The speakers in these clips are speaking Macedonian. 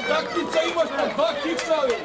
Taktica imaš na 2 kiksavi.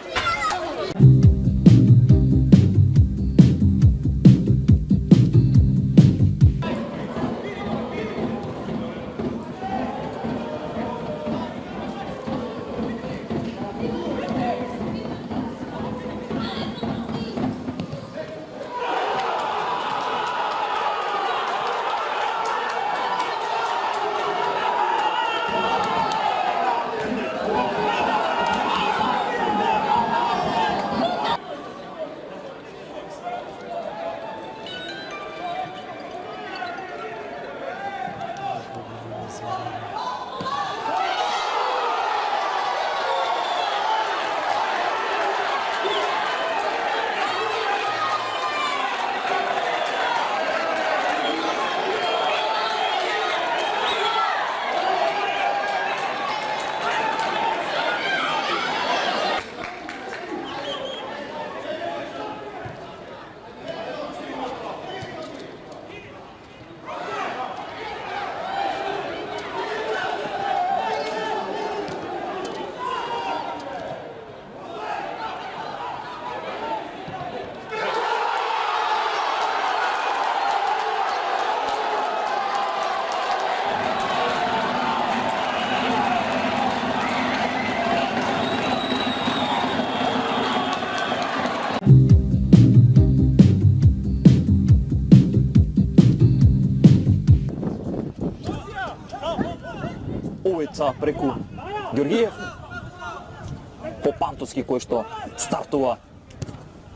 Увица преку Георгиев. Попантовски кој што стартува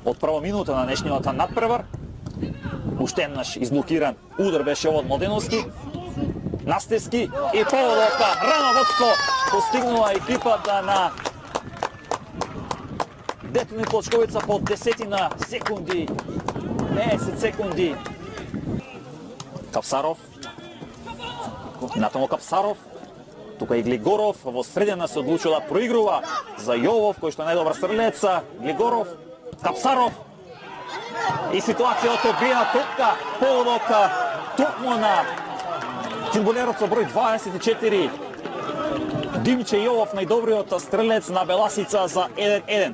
од прва минута на днешниот надпревар. Уште еднаш изблокиран удар беше од Младеновски. Настевски и поводовка. Рано водство постигнува екипата на Детони Плочковица по 10 секунди. 10 секунди. Капсаров. Натамо Капсаров. Тука и Глигоров во средина се одлучил да проигрува за Јовов, кој што е најдобар стрелец. Глигоров, Капсаров. И ситуацијата бија топка, поводока, токму на фудбалерот со број 24. Димче Јовов, најдобриот стрелец на Беласица за 1-1.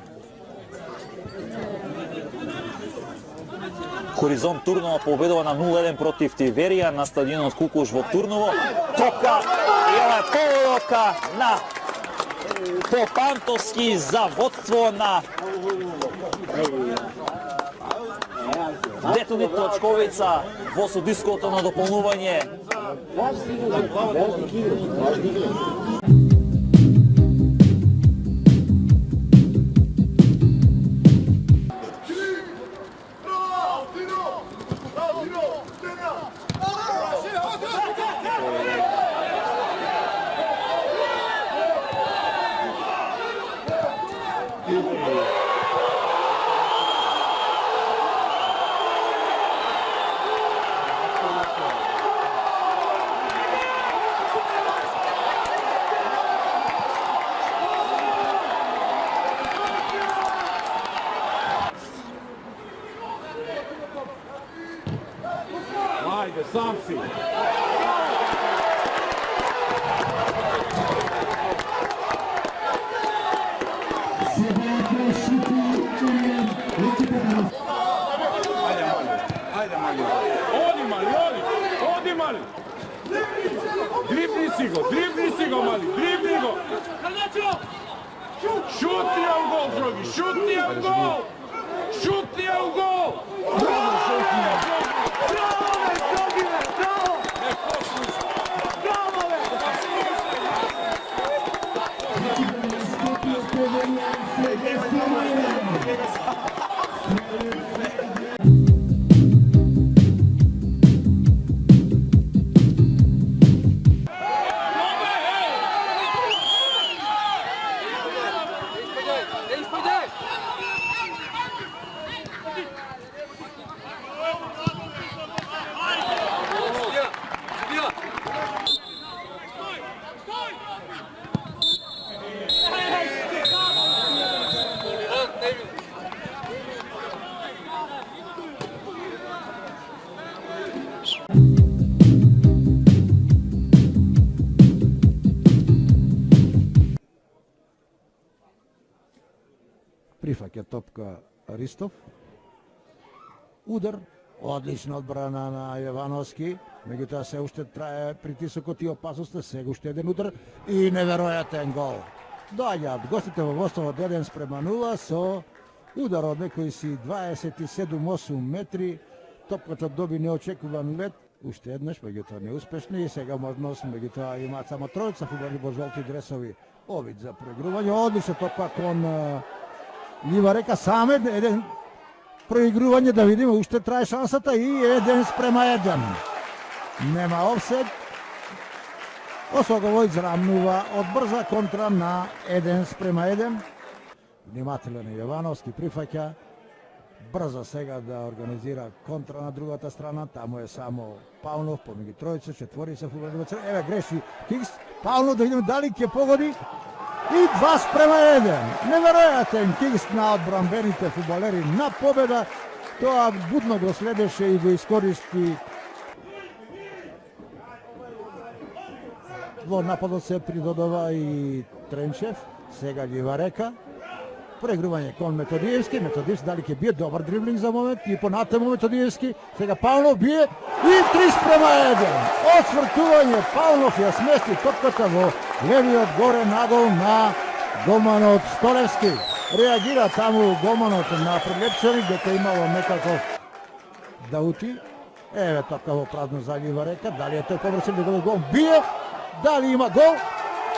Хоризонт Турново победува на 0-1 против Тиверија на стадионот Кукуш во Турново. Топка и ова е поводока на Попантовски за водство на Детони Плочковица во судиското на дополнување. Ajde, sam si. Ajde, Mali. Odi, Mali, odi. Odi, Mali. Dribni si go, Mali. Dribni go. Šuti u gol, Drogi. Šuti u gol. Šuti u gol. Bravo, šuti. Bravo, Drogine, bravo. Bravo, Прифаќа топка Ристов. Удар, одлична одбрана на Јовановски, меѓутоа се уште трае притисокот и опасноста, сега уште еден удар и неверојатен гол. Доаѓаат гостите во водство од 1:0 со удар од некои си 27-8 метри. Топката доби неочекуван лет, уште еднаш, меѓутоа неуспешно и сега можност, меѓутоа имаат само тројца фудбалери во жолти дресови. Овид за проигрување, одлична топка кон Ливарека, саме еден проигрување, да видиме, уште трае шансата и 1:1. Нема офсет. Осоговој израмнува од брза контра на 1:1. Внимателен е Јовановски, прифаќа. Брзо сега да организира контра на другата страна, таму е само Паунов, помеѓу тројца, четворица фудбалери. Еве греши Хикс, Паунов да видиме дали ќе погоди. И 2:1. Неверојатен Хикс на одбранбените фудбалери на победа. Тоа будно го следеше и го искористи. Во нападот се придодова и Тренчев, сега Ливарека. Проигрување кон Методиевски, Методиевски дали ќе бие добар дриблинг за момент и понатаму Методиевски, сега Павлов бие и 3:1. Отсвртување, Павлов ја смести топката во левиот горен агол на голманот Столевски. Реагира таму голманот на Прилепчевик, дека имало некако да ути. Еве топка во празно за Ливарека, дали е тој побрзан да го бие, дали има гол?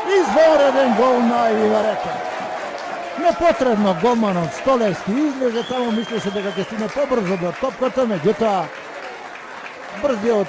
Извонреден гол на Ливарека. Непотребно голманот Столевски излезе таму, мислеше дека ќе стигне побрзо до топката, меѓутоа брзиот